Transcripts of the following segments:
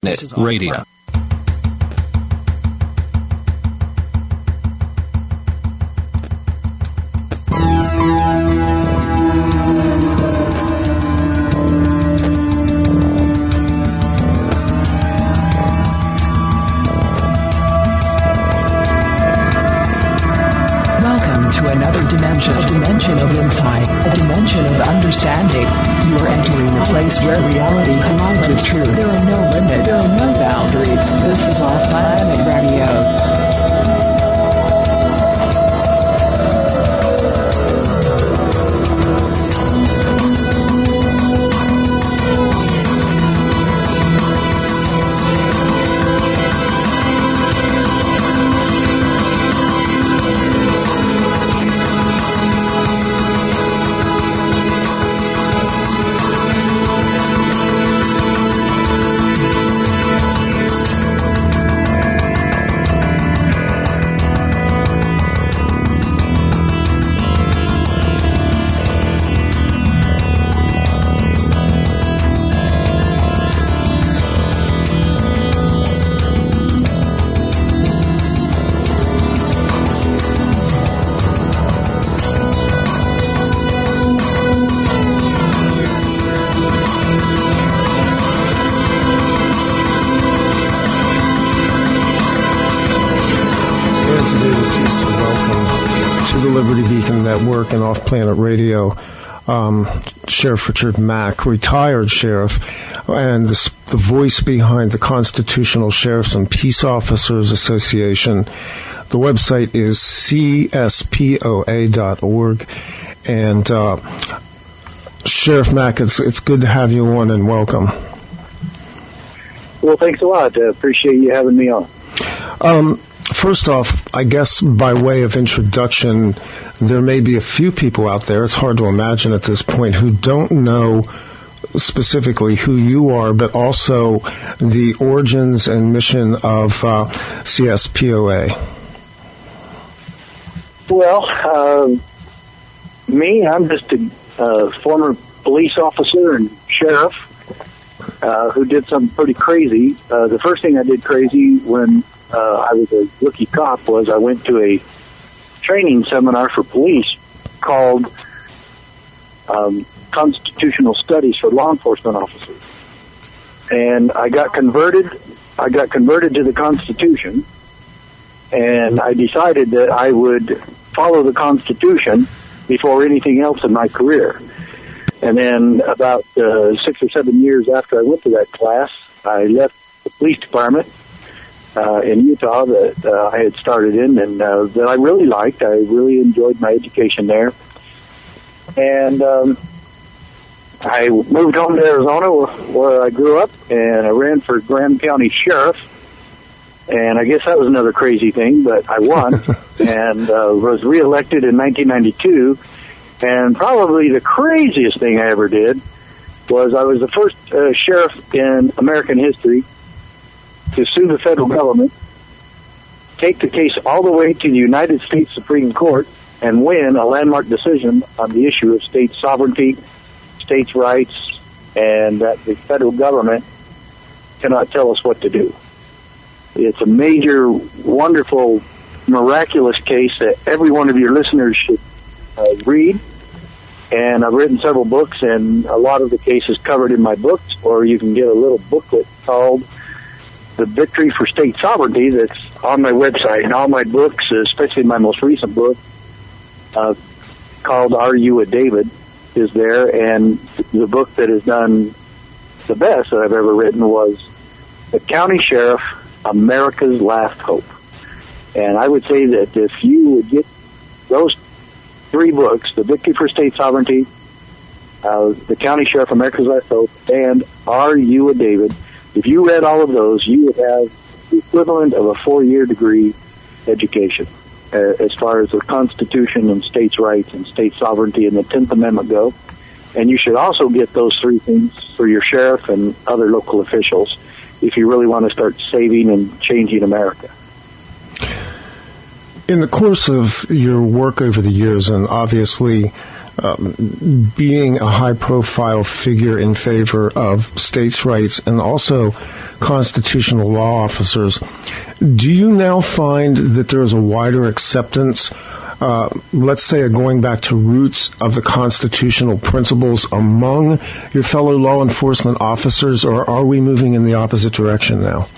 AMNESTY Radio. To another dimension, a dimension of insight, a dimension of understanding. You are entering the place where reality collides with truth. There are no limits, there are no boundaries. This is OffPlanet Radio. Network and OffPlanet Radio, Sheriff Richard Mack, retired sheriff, and the voice behind the Constitutional Sheriffs and Peace Officers Association. The website is CSPOA.org. And Sheriff Mack, it's good to have you on, and welcome. Well, thanks a lot. Appreciate you having me on. First off, I guess by way of introduction, there may be a few people out there, it's hard to imagine at this point, who don't know specifically who you are, but also the origins and mission of CSPOA. Well, I'm just a former police officer and sheriff who did something pretty crazy. The first thing I did crazy when I was a rookie cop was I went to a training seminar for police called Constitutional Studies for Law Enforcement Officers. And I got converted to the Constitution, and I decided that I would follow the Constitution before anything else in my career. And then about 6 or 7 years after I went to that class, I left the police department in Utah that I had started in, and that I really liked. I really enjoyed my education there. And I moved home to Arizona where I grew up, and I ran for Graham County Sheriff. And I guess that was another crazy thing, but I won and was reelected in 1992. And probably the craziest thing I ever did was I was the first sheriff in American history to sue the federal government, take the case all the way to the United States Supreme Court, and win a landmark decision on the issue of state sovereignty, states' rights, and that the federal government cannot tell us what to do. It's a major, wonderful, miraculous case that every one of your listeners should read. And I've written several books, and a lot of the cases covered in my books, or you can get a little booklet called The Victory for State Sovereignty that's on my website. And all my books, especially my most recent book, called Are You a David, is there. And the book that has done the best that I've ever written was The County Sheriff, America's Last Hope. And I would say that if you would get those 3 books, The Victory for State Sovereignty, The County Sheriff, America's Last Hope, and Are You a David, if you read all of those, you would have the equivalent of a 4-year degree education as far as the Constitution and states' rights and state sovereignty and the 10th Amendment go. And you should also get those 3 things for your sheriff and other local officials if you really want to start saving and changing America. In the course of your work over the years, and obviously being a high-profile figure in favor of states' rights and also constitutional law officers, do you now find that there is a wider acceptance, let's say, going back to roots of the constitutional principles among your fellow law enforcement officers, or are we moving in the opposite direction now?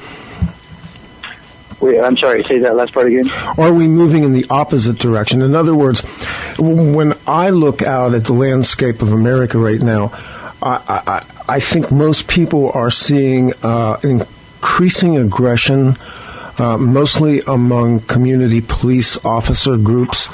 Wait, I'm sorry, say that last part again. Are we moving in the opposite direction? In other words, when I look out at the landscape of America right now, I think most people are seeing increasing aggression, mostly among community police officer groups.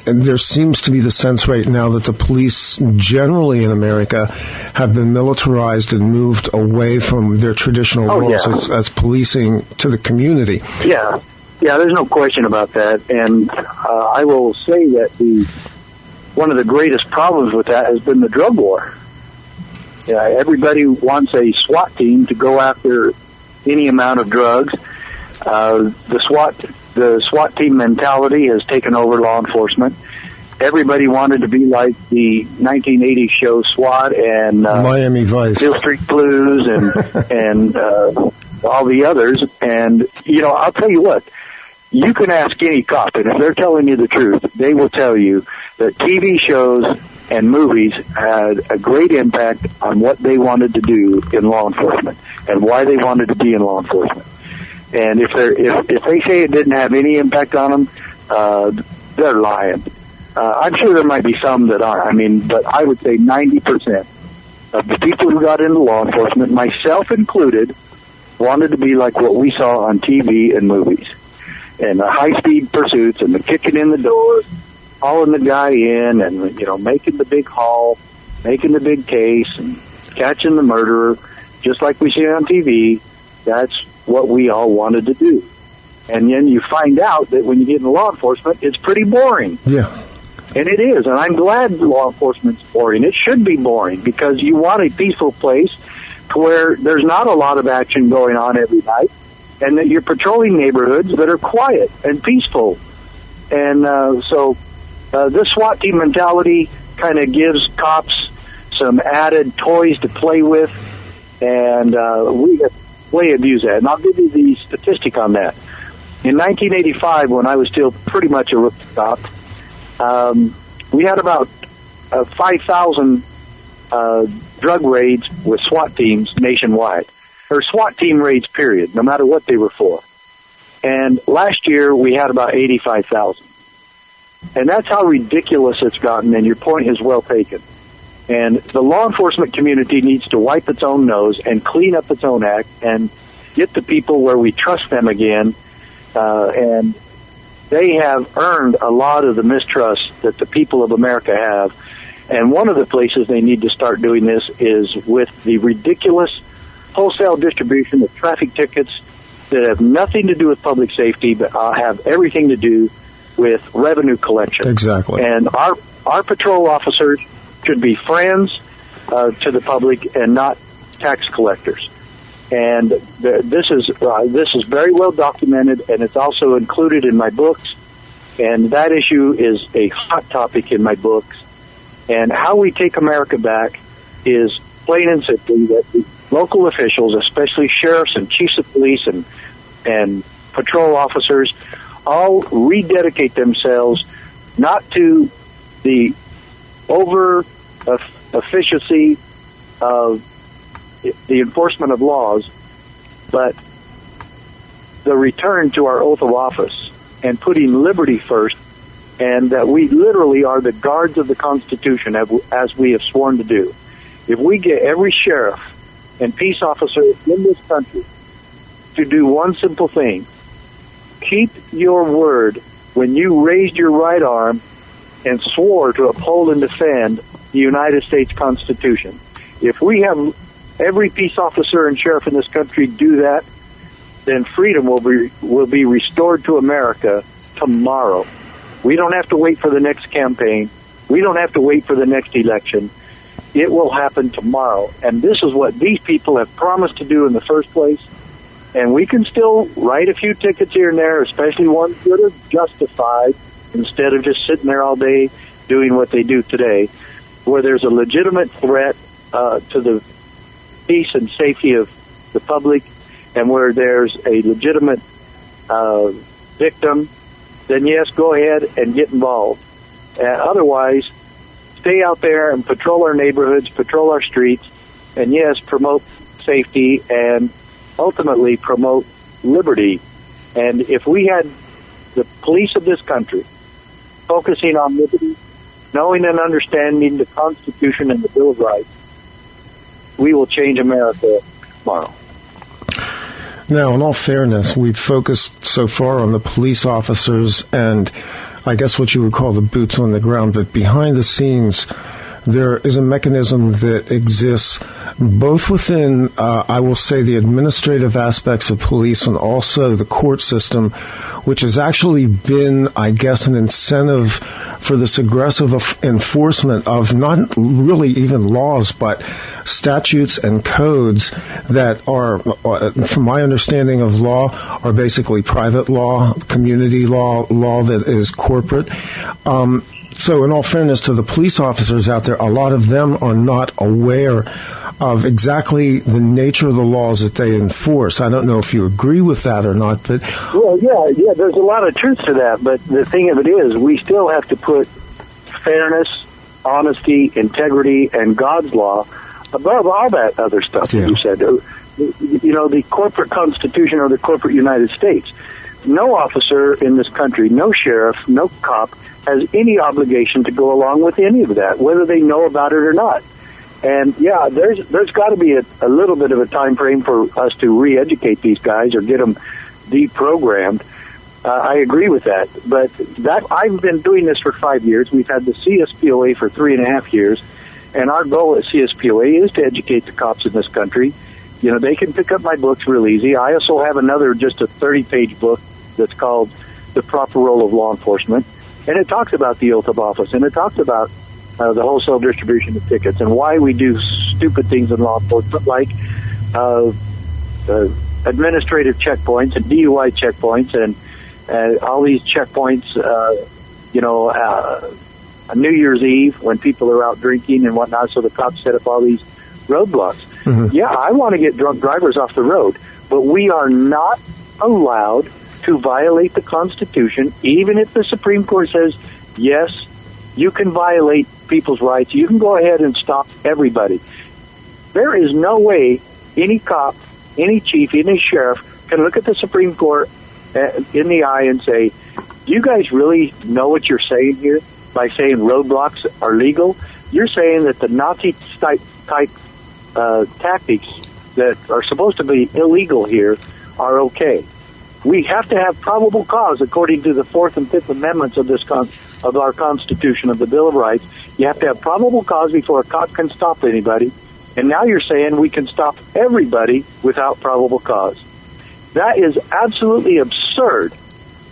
And there seems to be the sense right now that the police generally in America have been militarized and moved away from their traditional roles as policing to the community. Yeah, there's no question about that. And I will say that one of the greatest problems with that has been the drug war. Everybody wants a SWAT team to go after any amount of drugs. The SWAT team mentality has taken over law enforcement. Everybody wanted to be like the 1980s show SWAT and Miami Vice, Hill Street Blues, and all the others. And I'll tell you what, you can ask any cop, and if they're telling you the truth, they will tell you that TV shows and movies had a great impact on what they wanted to do in law enforcement and why they wanted to be in law enforcement. And if they say it didn't have any impact on them, they're lying. I'm sure there might be some that aren't. But I would say 90% of the people who got into law enforcement, myself included, wanted to be like what we saw on TV and movies. And the high-speed pursuits and the kicking in the doors, hauling the guy in and, making the big haul, making the big case and catching the murderer, just like we see on TV. That's what we all wanted to do. And then you find out that when you get into law enforcement, it's pretty boring. Yeah. And it is. And I'm glad law enforcement's boring. It should be boring because you want a peaceful place to where there's not a lot of action going on every night and that you're patrolling neighborhoods that are quiet and peaceful. And so this SWAT team mentality kind of gives cops some added toys to play with, and we have way abused that. And I'll give you the statistic on that. In 1985, when I was still pretty much a rookie cop, we had about 5,000 drug raids with SWAT teams nationwide, or SWAT team raids, period, no matter what they were for. And last year, we had about 85,000. And that's how ridiculous it's gotten, and your point is well taken. And the law enforcement community needs to wipe its own nose and clean up its own act and get the people where we trust them again. And they have earned a lot of the mistrust that the people of America have. And one of the places they need to start doing this is with the ridiculous wholesale distribution of traffic tickets that have nothing to do with public safety, but have everything to do with revenue collection. Exactly. And our patrol officers should be friends to the public and not tax collectors. And this is very well documented, and it's also included in my books. And that issue is a hot topic in my books. And how we take America back is plain and simply that the local officials, especially sheriffs and chiefs of police and patrol officers, all rededicate themselves not to the over-efficiency of the enforcement of laws, but the return to our oath of office and putting liberty first, and that we literally are the guards of the Constitution as we have sworn to do. If we get every sheriff and peace officer in this country to do one simple thing, keep your word when you raised your right arm and swore to uphold and defend the United States Constitution. If we have every peace officer and sheriff in this country do that, then freedom will be restored to America tomorrow. We don't have to wait for the next campaign. We don't have to wait for the next election. It will happen tomorrow. And this is what these people have promised to do in the first place. And we can still write a few tickets here and there, especially ones that are justified, instead of just sitting there all day doing what they do today, where there's a legitimate threat to the peace and safety of the public, and where there's a legitimate victim, then yes, go ahead and get involved. Otherwise, stay out there and patrol our neighborhoods, patrol our streets, and yes, promote safety and ultimately promote liberty. And if we had the police of this country focusing on liberty, knowing and understanding the Constitution and the Bill of Rights, we will change America tomorrow. Now, in all fairness, we've focused so far on the police officers and I guess what you would call the boots on the ground, but behind the scenes, there is a mechanism that exists both within, I will say, the administrative aspects of police and also the court system, which has actually been, I guess, an incentive for this aggressive enforcement of not really even laws, but statutes and codes that are, from my understanding of law, are basically private law, community law, law that is corporate. So in all fairness to the police officers out there, a lot of them are not aware of exactly the nature of the laws that they enforce. I don't know if you agree with that or not, but... Well, yeah, there's a lot of truth to that, but the thing of it is, we still have to put fairness, honesty, integrity, and God's law above all that other stuff that you said. You know, the corporate Constitution or the corporate United States. No officer in this country, no sheriff, no cop, has any obligation to go along with any of that, whether they know about it or not. And yeah, there's got to be a little bit of a time frame for us to re-educate these guys or get them deprogrammed. I agree with that, but I've been doing this for 5 years. We've had the CSPOA for 3.5 years, and our goal at CSPOA is to educate the cops in this country. You know, they can pick up my books real easy. I also have another, just a 30-page book that's called The Proper Role of Law Enforcement. And it talks about the oath of office, and it talks about the wholesale distribution of tickets and why we do stupid things in law enforcement, like administrative checkpoints and DUI checkpoints and all these checkpoints, on New Year's Eve when people are out drinking and whatnot, so the cops set up all these roadblocks. Mm-hmm. Yeah, I want to get drunk drivers off the road, but we are not allowed to violate the Constitution, even if the Supreme Court says, yes, you can violate people's rights. You can go ahead and stop everybody. There is no way any cop, any chief, any sheriff can look at the Supreme Court in the eye and say, do you guys really know what you're saying here by saying roadblocks are legal? You're saying that the Nazi-type tactics that are supposed to be illegal here are okay. We have to have probable cause, according to the Fourth and Fifth Amendments of of our Constitution, of the Bill of Rights. You have to have probable cause before a cop can stop anybody. And now you're saying we can stop everybody without probable cause. That is absolutely absurd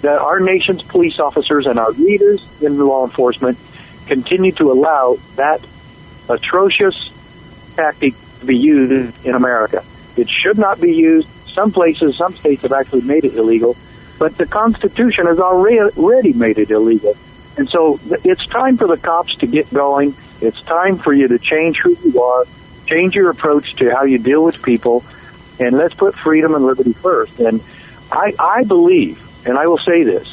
that our nation's police officers and our leaders in law enforcement continue to allow that atrocious tactic to be used in America. It should not be used. Some places, some states have actually made it illegal, but the Constitution has already made it illegal. And so it's time for the cops to get going. It's time for you to change who you are, change your approach to how you deal with people, and let's put freedom and liberty first. And I believe, and I will say this,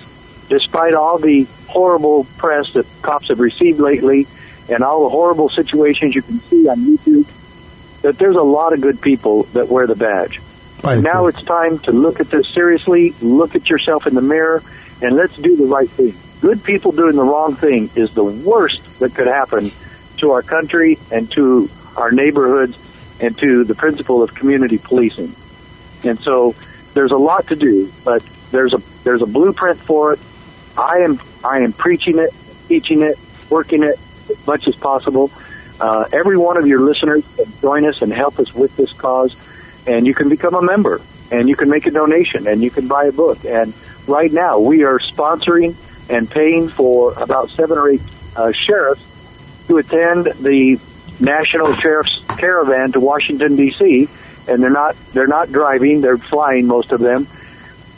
despite all the horrible press that cops have received lately and all the horrible situations you can see on YouTube, that there's a lot of good people that wear the badge. Now it's time to look at this seriously, look at yourself in the mirror, and let's do the right thing. Good people doing the wrong thing is the worst that could happen to our country and to our neighborhoods and to the principle of community policing. And so there's a lot to do, but there's a blueprint for it. I am preaching it, teaching it, working it as much as possible. Every one of your listeners can join us and help us with this cause. And you can become a member, and you can make a donation, and you can buy a book. And right now, we are sponsoring and paying for about 7 or 8 sheriffs to attend the National Sheriff's Caravan to Washington, D.C., and they're not driving, they're flying, most of them.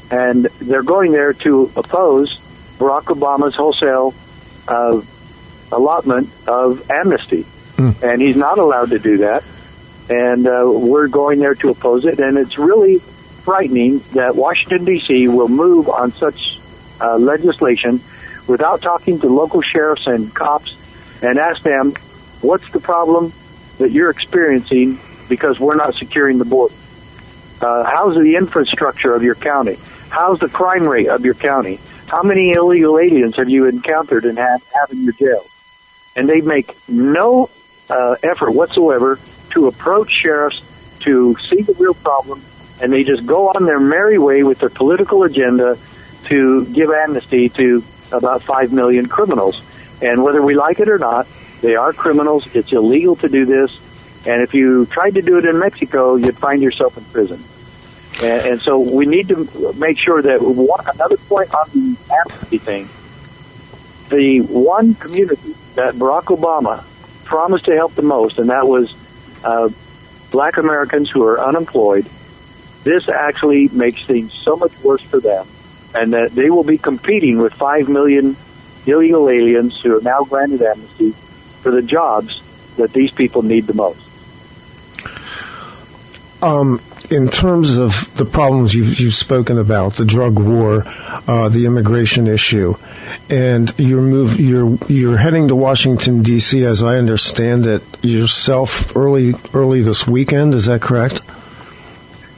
And they're going there to oppose Barack Obama's wholesale allotment of amnesty. And he's not allowed to do that. And we're going there to oppose it. And it's really frightening that Washington, D.C. will move on such legislation without talking to local sheriffs and cops and ask them, what's the problem that you're experiencing because we're not securing the border? How's the infrastructure of your county? How's the crime rate of your county? How many illegal aliens have you encountered and have in your jails? And they make no effort whatsoever to approach sheriffs to see the real problem, and they just go on their merry way with their political agenda to give amnesty to about 5 million criminals. And whether we like it or not, they are criminals. It's illegal to do this. And if you tried to do it in Mexico, you'd find yourself in prison. And so we need to make sure that another point on the amnesty thing, the one community that Barack Obama promised to help the most, and that was black Americans who are unemployed, this actually makes things so much worse for them, and that they will be competing with 5 million illegal aliens who are now granted amnesty for the jobs that these people need the most. In terms of the problems you've spoken about, the drug war, the immigration issue, and you're heading to Washington, D.C., as I understand it, yourself early this weekend. Is that correct?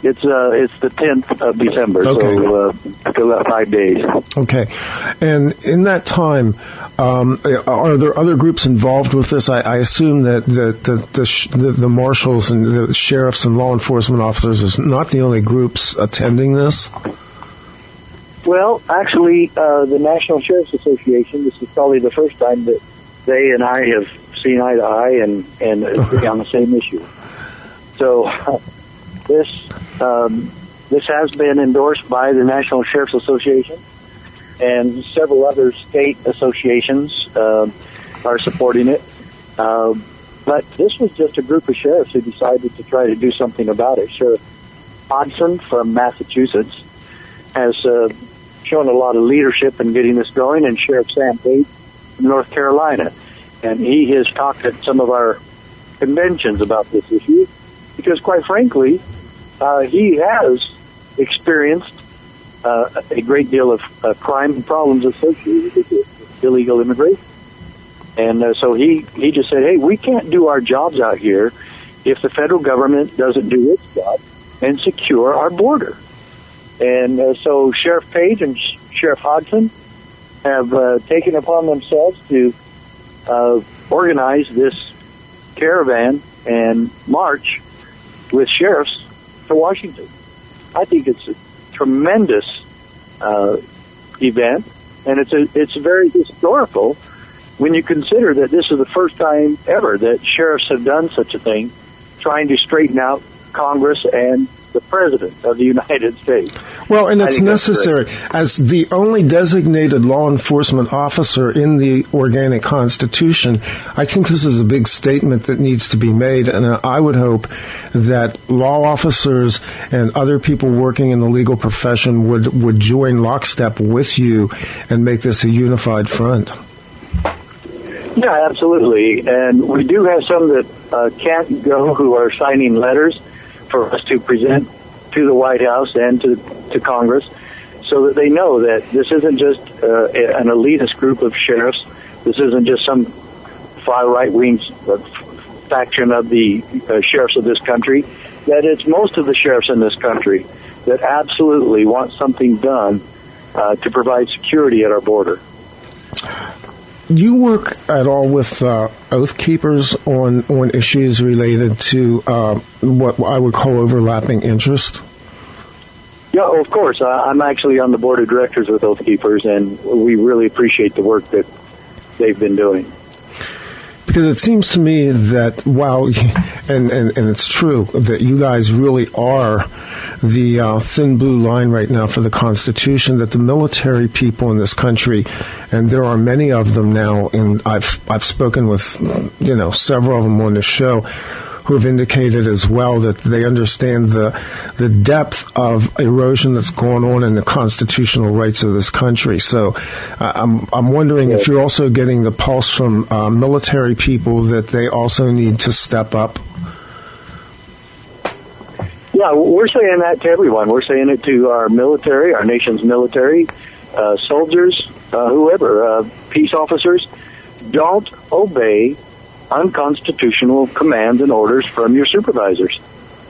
It's the 10th of December, okay. So still got 5 days. Okay. And in that time, are there other groups involved with this? I assume that the marshals and the sheriffs and law enforcement officers is not the only groups attending this? Well, actually, the National Sheriff's Association, this is probably the first time that they and I have seen eye to eye and agree on the same issue. So this has been endorsed by the National Sheriff's Association, and several other state associations are supporting it. But this was just a group of sheriffs who decided to try to do something about it. Sheriff Hodgson from Massachusetts has shown a lot of leadership in getting this going, and Sheriff Sam Page from North Carolina. And he has talked at some of our conventions about this issue because, quite frankly, he has experienced a great deal of crime and problems associated with illegal immigration. And so he just said, hey, we can't do our jobs out here if the federal government doesn't do its job and secure our border. And so Sheriff Page and Sheriff Hodgson have taken upon themselves to organize this caravan and march with sheriffs to Washington. I think it's a tremendous event, and it's very historical when you consider that this is the first time ever that sheriffs have done such a thing, trying to straighten out Congress and the President of the United States. Well, and it's necessary. As the only designated law enforcement officer in the organic Constitution, I think this is a big statement that needs to be made, and I would hope that law officers and other people working in the legal profession would join lockstep with you and make this a unified front. Yeah, absolutely. And we do have some that can't go who are signing letters for us to present to the White House and to Congress so that they know that this isn't just an elitist group of sheriffs. This isn't just some far right-wing faction of the sheriffs of this country, that it's most of the sheriffs in this country that absolutely want something done to provide security at our border. You work at all with Oath Keepers on issues related to what I would call overlapping interest? Yeah, of course. I'm actually on the board of directors with Oath Keepers, and we really appreciate the work that they've been doing. Because it seems to me that, and it's true, that you guys really are the thin blue line right now for the Constitution, that the military people in this country, and there are many of them now, and I've spoken with, several of them on the show, who have indicated as well that they understand the depth of erosion that's going on in the constitutional rights of this country. So I'm wondering if you're also getting the pulse from military people that they also need to step up. Yeah, we're saying that to everyone. We're saying it to our military, our nation's military, soldiers, whoever, peace officers. Don't obey unconstitutional commands and orders from your supervisors.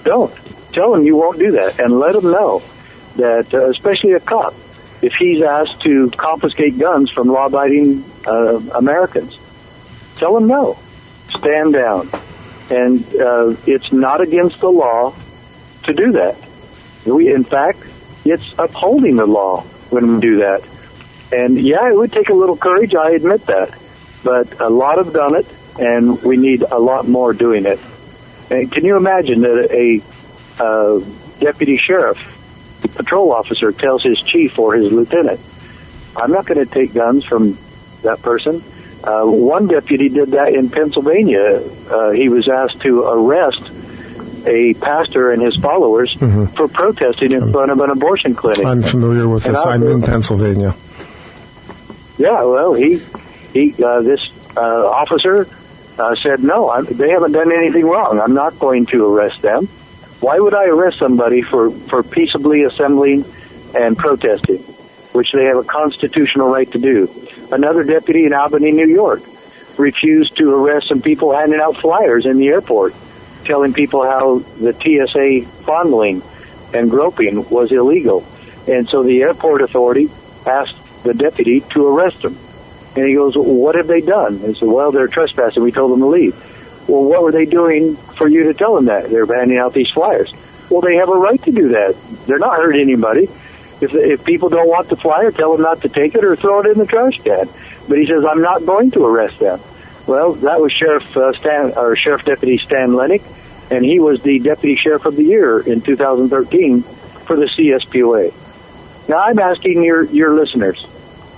Don't. Tell them you won't do that, and let them know that, especially a cop, if he's asked to confiscate guns from law-abiding Americans, tell them no. Stand down. And it's not against the law to do that. In fact, it's upholding the law when we do that. And yeah, it would take a little courage, I admit that. But a lot have done it, and we need a lot more doing it. And can you imagine that a deputy sheriff, patrol officer, tells his chief or his lieutenant, I'm not going to take guns from that person. One deputy did that in Pennsylvania. He was asked to arrest a pastor and his followers for protesting in front of an abortion clinic. I'm familiar with this. I'm in Pennsylvania. Yeah, well, this officer said, no, they haven't done anything wrong. I'm not going to arrest them. Why would I arrest somebody for peaceably assembling and protesting, which they have a constitutional right to do? Another deputy in Albany, New York, refused to arrest some people handing out flyers in the airport, telling people how the TSA fondling and groping was illegal. And so the airport authority asked the deputy to arrest them. And he goes, well, what have they done? They said, well, they're trespassing. We told them to leave. Well, what were they doing for you to tell them that? They're handing out these flyers. Well, they have a right to do that. They're not hurting anybody. If people don't want the flyer, tell them not to take it or throw it in the trash can. But he says, I'm not going to arrest them. Well, that was Sheriff Deputy Stan Lennick, and he was the Deputy Sheriff of the Year in 2013 for the CSPOA. Now, I'm asking your listeners,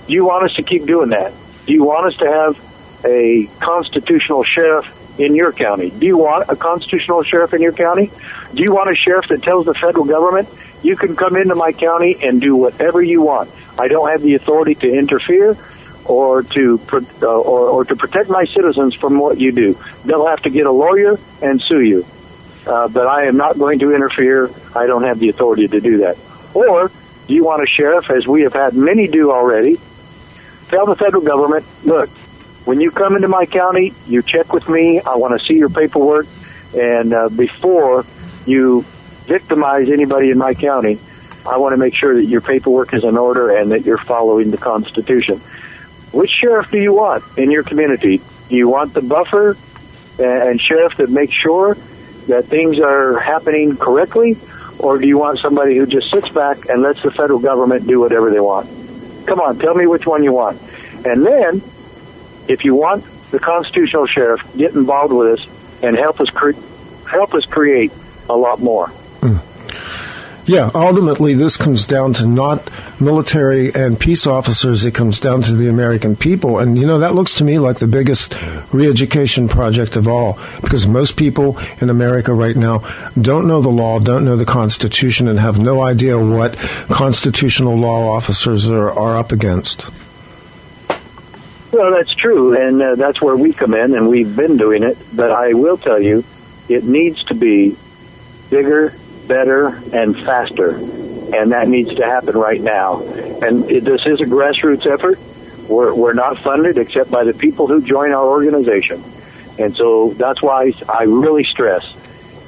do you want us to keep doing that? Do you want us to have a constitutional sheriff in your county? Do you want a constitutional sheriff in your county? Do you want a sheriff that tells the federal government, you can come into my county and do whatever you want? I don't have the authority to interfere or to protect my citizens from what you do. They'll have to get a lawyer and sue you. But I am not going to interfere. I don't have the authority to do that. Or do you want a sheriff, as we have had many do already, tell the federal government, look, when you come into my county, you check with me. I want to see your paperwork. And before you victimize anybody in my county, I want to make sure that your paperwork is in order and that you're following the Constitution. Which sheriff do you want in your community? Do you want the buffer and sheriff that makes sure that things are happening correctly? Or do you want somebody who just sits back and lets the federal government do whatever they want? Come on, tell me which one you want. And then, if you want the constitutional sheriff, get involved with us and help us create a lot more. Yeah, ultimately this comes down to not military and peace officers. It comes down to the American people. And, that looks to me like the biggest re-education project of all, because most people in America right now don't know the law, don't know the Constitution, and have no idea what constitutional law officers are up against. Well, that's true, and that's where we come in, and we've been doing it. But I will tell you, it needs to be bigger, better, and faster, and that needs to happen right now. And this is a grassroots effort. We're not funded except by the people who join our organization. And so that's why I really stress,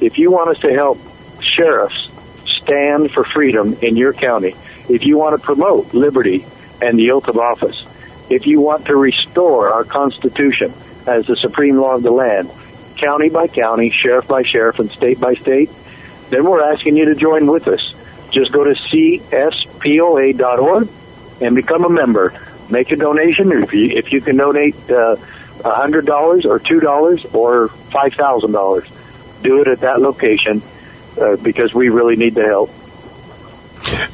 if you want us to help sheriffs stand for freedom in your county, if you want to promote liberty and the oath of office, if you want to restore our Constitution as the supreme law of the land, county by county, sheriff by sheriff, and state by state, then we're asking you to join with us. Just go to CSPOA.org and become a member. Make a donation. If you can donate $100 or $2 or $5,000, do it at that location because we really need the help.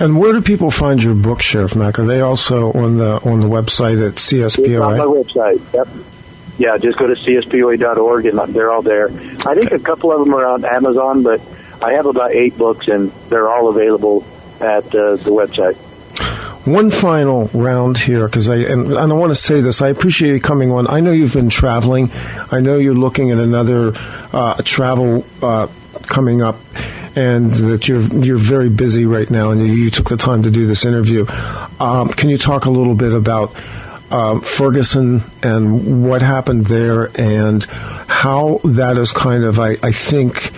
And where do people find your book, Sheriff Mack? Are they also on the website at CSPOA? It's on my website, yep. Yeah, just go to CSPOA.org, and they're all there. I think a couple of them are on Amazon, but I have about 8 books, and they're all available at the website. One final round here, because I want to say this. I appreciate you coming on. I know you've been traveling. I know you're looking at another travel coming up, and that you're very busy right now, and you took the time to do this interview. Can you talk a little bit about Ferguson and what happened there, and how that is kind of, I think,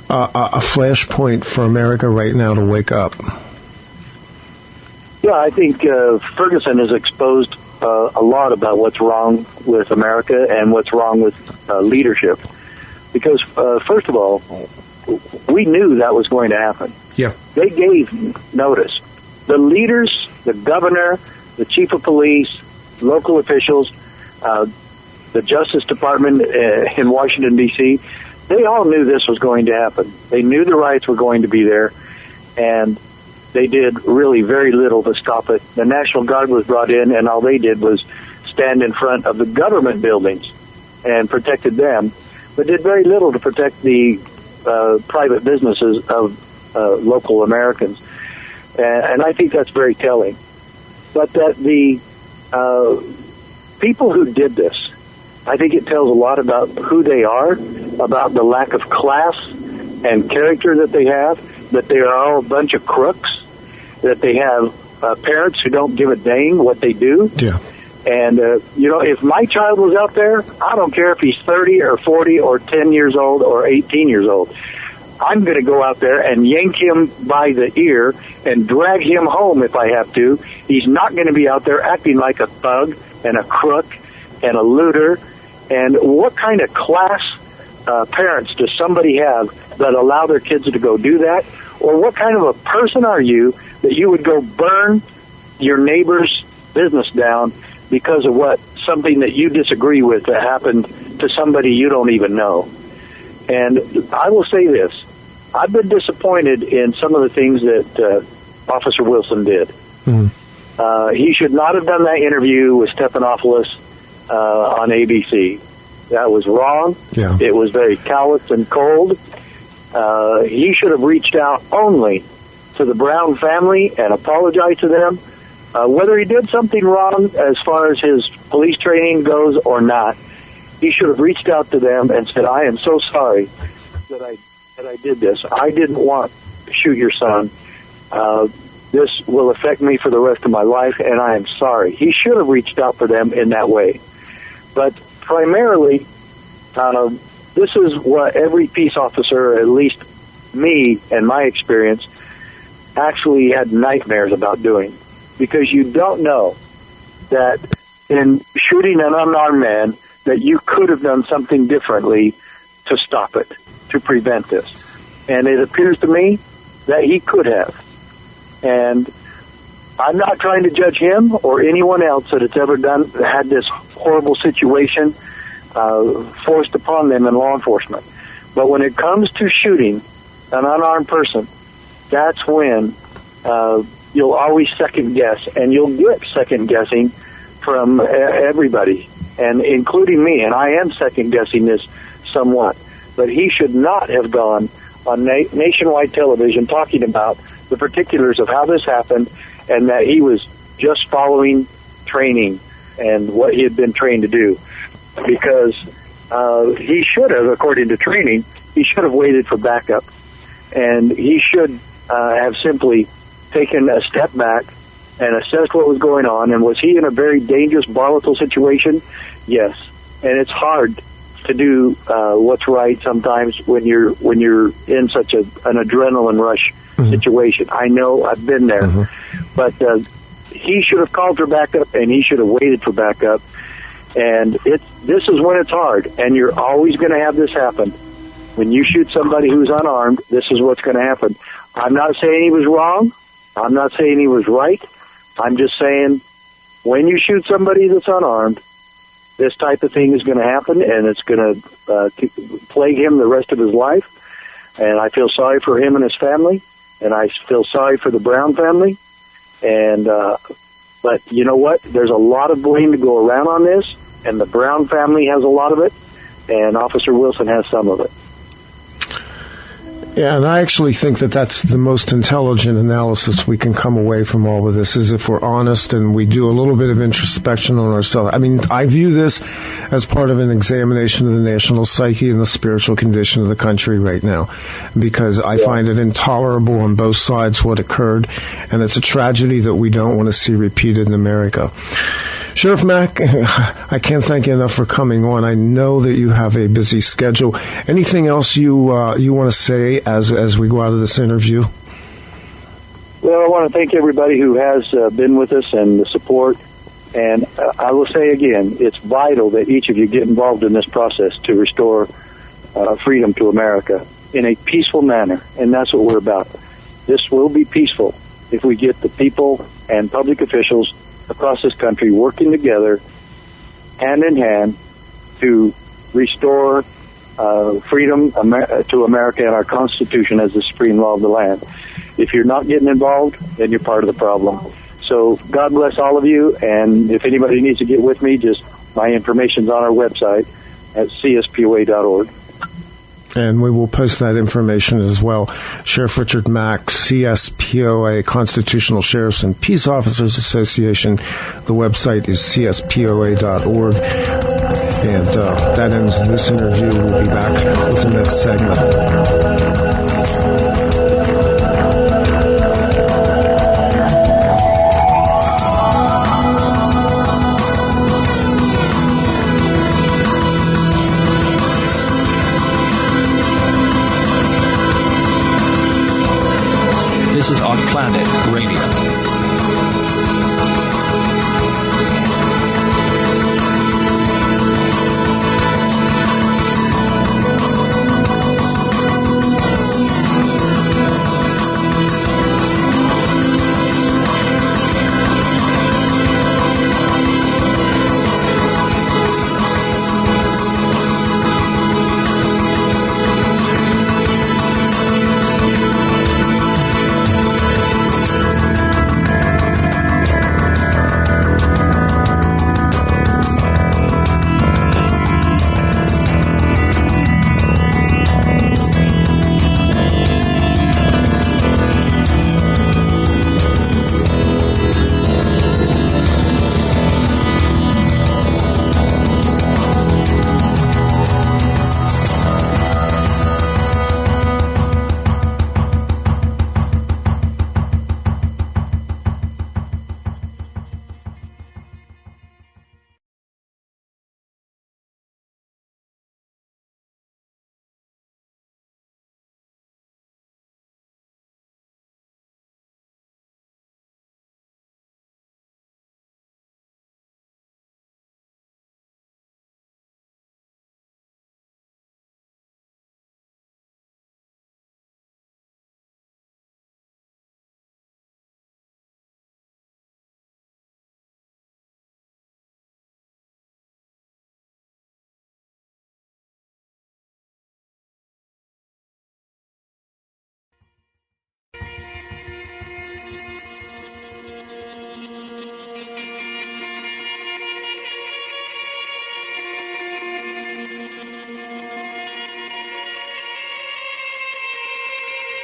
a flashpoint for America right now to wake up? Yeah, I think Ferguson has exposed a lot about what's wrong with America and what's wrong with leadership. Because, first of all, we knew that was going to happen. Yeah. They gave notice. The leaders, the governor, the chief of police, local officials, the Justice Department in Washington, D.C., they all knew this was going to happen. They knew the riots were going to be there, and they did really very little to stop it. The National Guard was brought in, and all they did was stand in front of the government buildings and protected them, but did very little to protect the private businesses of local Americans. And I think that's very telling. But that the people who did this, I think it tells a lot about who they are, about the lack of class and character that they have, that they are all a bunch of crooks, that they have parents who don't give a dang what they do. Yeah. And, if my child was out there, I don't care if he's 30 or 40 or 10 years old or 18 years old. I'm going to go out there and yank him by the ear and drag him home if I have to. He's not going to be out there acting like a thug and a crook and a looter. And what kind of class parents does somebody have that allow their kids to go do that? Or what kind of a person are you that you would go burn your neighbor's business down because of something that you disagree with that happened to somebody you don't even know? And I will say this. I've been disappointed in some of the things that Officer Wilson did. Mm-hmm. He should not have done that interview with Stephanopoulos on ABC. That was wrong. Yeah. It was very callous and cold. He should have reached out only to the Brown family and apologized to them. Whether he did something wrong as far as his police training goes or not, he should have reached out to them and said, I am so sorry that I did this. I didn't want to shoot your son. This will affect me for the rest of my life, and I am sorry. He should have reached out for them in that way. But primarily, this is what every peace officer, at least me and my experience, actually had nightmares about doing. Because you don't know that in shooting an unarmed man, that you could have done something differently to stop it, to prevent this. And it appears to me that he could have. And I'm not trying to judge him or anyone else that has ever had this horrible situation forced upon them in law enforcement. But when it comes to shooting an unarmed person, that's when you'll always second guess, and you'll get second guessing from everybody, and including me, and I am second guessing this somewhat. But he should not have gone on nationwide television talking about the particulars of how this happened, and that he was just following training and what he had been trained to do. Because he should have, according to training, he should have waited for backup. And he should have simply taken a step back and assessed what was going on. And was he in a very dangerous, volatile situation? Yes. And it's hard to do what's right sometimes when you're in such an adrenaline rush situation. I know, I've been there. But he should have called for backup, and he should have waited for backup. And this is when it's hard, and you're always going to have this happen. When you shoot somebody who's unarmed, this is what's going to happen. I'm not saying he was wrong. I'm not saying he was right. I'm just saying when you shoot somebody that's unarmed, this type of thing is going to happen, and it's going to plague him the rest of his life. And I feel sorry for him and his family, and I feel sorry for the Brown family. And but you know what? There's a lot of blame to go around on this, and the Brown family has a lot of it, and Officer Wilson has some of it. Yeah, and I actually think that that's the most intelligent analysis we can come away from all of this, is if we're honest and we do a little bit of introspection on ourselves. I mean, I view this as part of an examination of the national psyche and the spiritual condition of the country right now, because I find it intolerable on both sides what occurred, and it's a tragedy that we don't want to see repeated in America. Sheriff Mack, I can't thank you enough for coming on. I know that you have a busy schedule. Anything else you want to say as we go out of this interview? Well, I want to thank everybody who has been with us and the support. And I will say again, it's vital that each of you get involved in this process to restore freedom to America in a peaceful manner. And that's what we're about. This will be peaceful if we get the people and public officials across this country working together, hand in hand, to restore freedom to America and our Constitution as the supreme law of the land. If you're not getting involved, then you're part of the problem. So God bless all of you, and if anybody needs to get with me, just my information's on our website at CSPOA.org. And we will post that information as well. Sheriff Richard Mack, CSPOA, Constitutional Sheriffs and Peace Officers Association. The website is CSPOA.org. And that ends this interview. We'll be back with the next segment. This is OffPlanet Radio.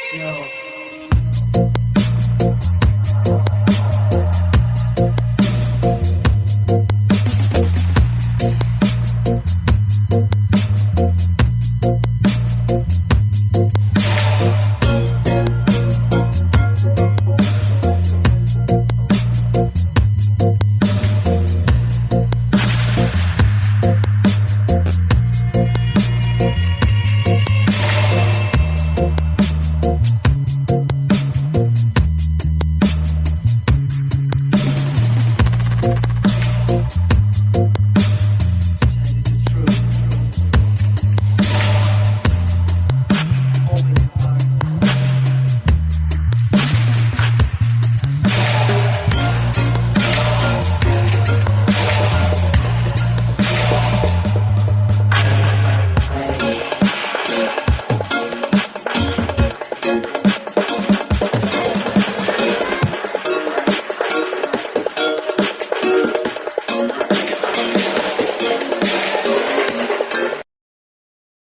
So